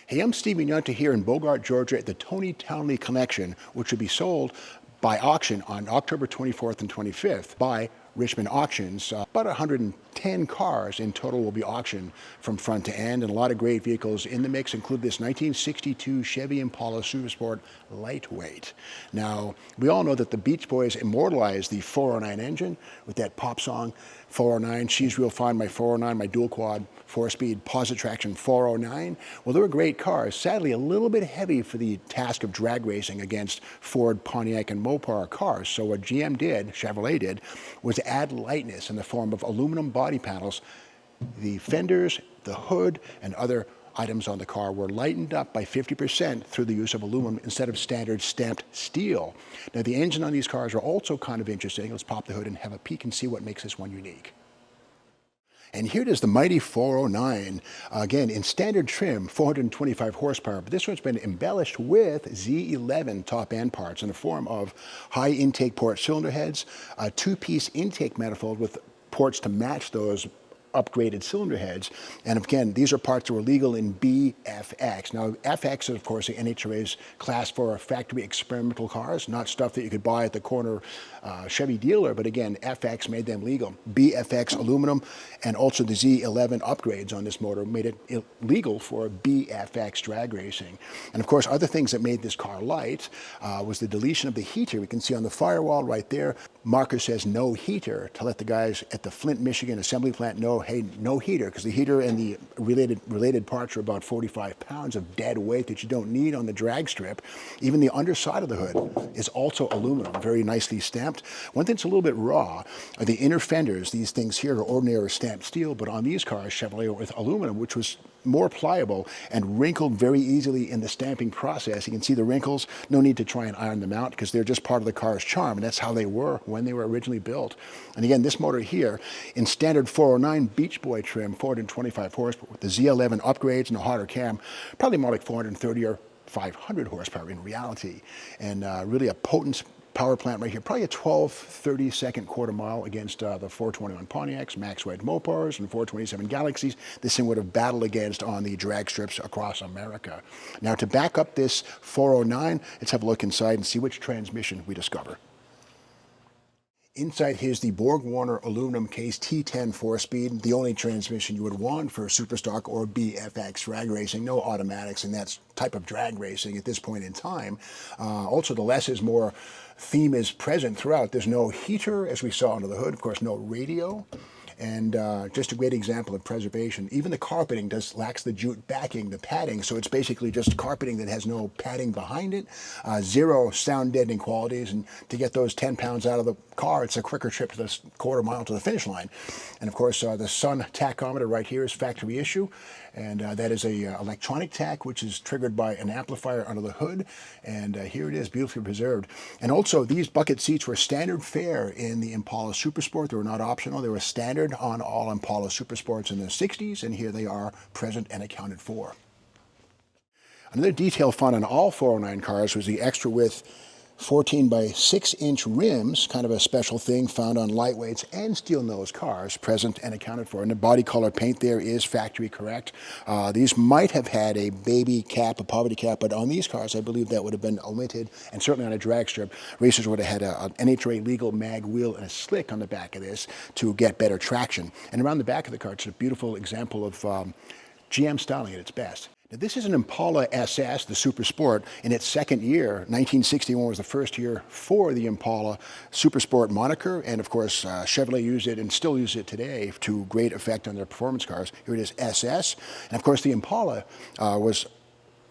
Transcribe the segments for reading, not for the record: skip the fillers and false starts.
Hey, I'm Steve Magnante here in Bogart, Georgia at the Tony Townley Collection, which will be sold by auction on October 24th and 25th by Richmond Auctions. About 110 cars in total will be auctioned from front to end, and a lot of great vehicles in the mix include this 1962 Chevy Impala Supersport Lightweight. Now, we all know that the Beach Boys immortalized the 409 engine with that pop song 409, She's Real Fine, my 409, my dual quad, 4-speed, positive traction 409. Well, they were great cars, sadly a little bit heavy for the task of drag racing against Ford, Pontiac, and Mopar cars. So what GM did, Chevrolet did, was add lightness in the form of aluminum body panels. The fenders, the hood, and other items on the car were lightened up by 50% through the use of aluminum instead of standard stamped steel. Now, the engine on these cars are also kind of interesting. Let's pop the hood and have a peek and see what makes this one unique. And here it is, the mighty 409, again in standard trim, 425 horsepower, but this one's been embellished with Z11 top end parts in the form of high intake port cylinder heads, a two-piece intake manifold with ports to match those upgraded cylinder heads. And again, these are parts that were legal in BFX. Now, FX is, of course, the NHRA's class for factory experimental cars, not stuff that you could buy at the corner Chevy dealer, but again, FX made them legal. BFX aluminum and also the Z11 upgrades on this motor made it legal for BFX drag racing. And of course, other things that made this car light was the deletion of the heater. We can see on the firewall right there, marker says no heater to let the guys at the Flint, Michigan assembly plant know, hey, no heater, because the heater and the related parts are about 45 pounds of dead weight that you don't need on the drag strip. Even the underside of the hood is also aluminum, very nicely stamped. One thing that's a little bit raw are the inner fenders. These things here are ordinary stamped steel, but on these cars, Chevrolet with aluminum, which was more pliable and wrinkled very easily in the stamping process. You can see the wrinkles. No need to try and iron them out because they're just part of the car's charm, and that's how they were when they were originally built. And again, this motor here in standard 409 Beach Boy trim, 425 horsepower with the Z11 upgrades and a hotter cam, probably more like 430 or 500 horsepower in reality, and really a potent power plant right here, probably a 12/32 quarter mile against the 421 Pontiacs, Max Wedge Mopars, and 427 Galaxies. This thing would have battled against on the drag strips across America. Now, to back up this 409, let's have a look inside and see which transmission we discover. Inside here's the Borg-Warner aluminum case T10 4-speed, the only transmission you would want for Superstock or BFX drag racing. No automatics in that type of drag racing at this point in time. Also, the less is more theme is present throughout. There's no heater, as we saw under the hood. Of course, no radio. And just a great example of preservation. Even the carpeting lacks the jute backing, the padding, so it's basically just carpeting that has no padding behind it. Zero sound deadening qualities, and to get those 10 pounds out of the car, it's a quicker trip to the quarter mile to the finish line. And of course, the sun tachometer right here is factory issue, and that is a electronic tach, which is triggered by an amplifier under the hood. And here it is, beautifully preserved. And also, these bucket seats were standard fare in the Impala Supersport. They were not optional. They were standard on all Impala Supersports in the 60s, and here they are present and accounted for. Another detail found on all 409 cars was the extra width 14 by 6 inch rims, kind of a special thing found on lightweights and steel nose cars, present and accounted for. And the body color paint there is factory correct. These might have had a baby cap, a poverty cap, but on these cars, I believe that would have been omitted. And certainly on a drag strip, racers would have had an NHRA legal mag wheel and a slick on the back of this to get better traction. And around the back of the car, it's a beautiful example of GM styling at its best. Now, this is an Impala SS, the Super Sport, in its second year. 1961 was the first year for the Impala Super Sport moniker, and of course, Chevrolet used it and still use it today to great effect on their performance cars. Here it is, SS, and of course, the Impala was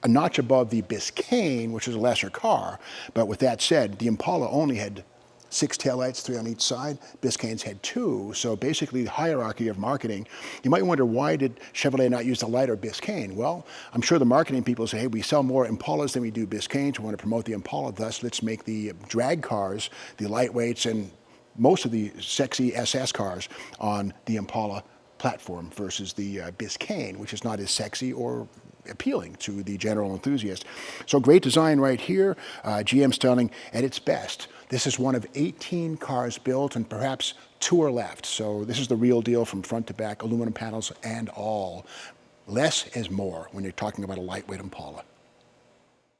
a notch above the Biscayne, which is a lesser car. But with that said, the Impala only had 6 taillights, 3 on each side. Biscayne's had 2. So basically, the hierarchy of marketing. You might wonder, why did Chevrolet not use the lighter Biscayne? Well, I'm sure the marketing people say, hey, we sell more Impalas than we do Biscaynes. We want to promote the Impala. Thus, let's make the drag cars, the lightweights, and most of the sexy SS cars on the Impala platform versus the Biscayne, which is not as sexy or appealing to the general enthusiast. So great design right here, GM styling at its best. This is one of 18 cars built, and perhaps 2 are left. So this is the real deal from front to back, aluminum panels and all. less is more when you're talking about a lightweight Impala.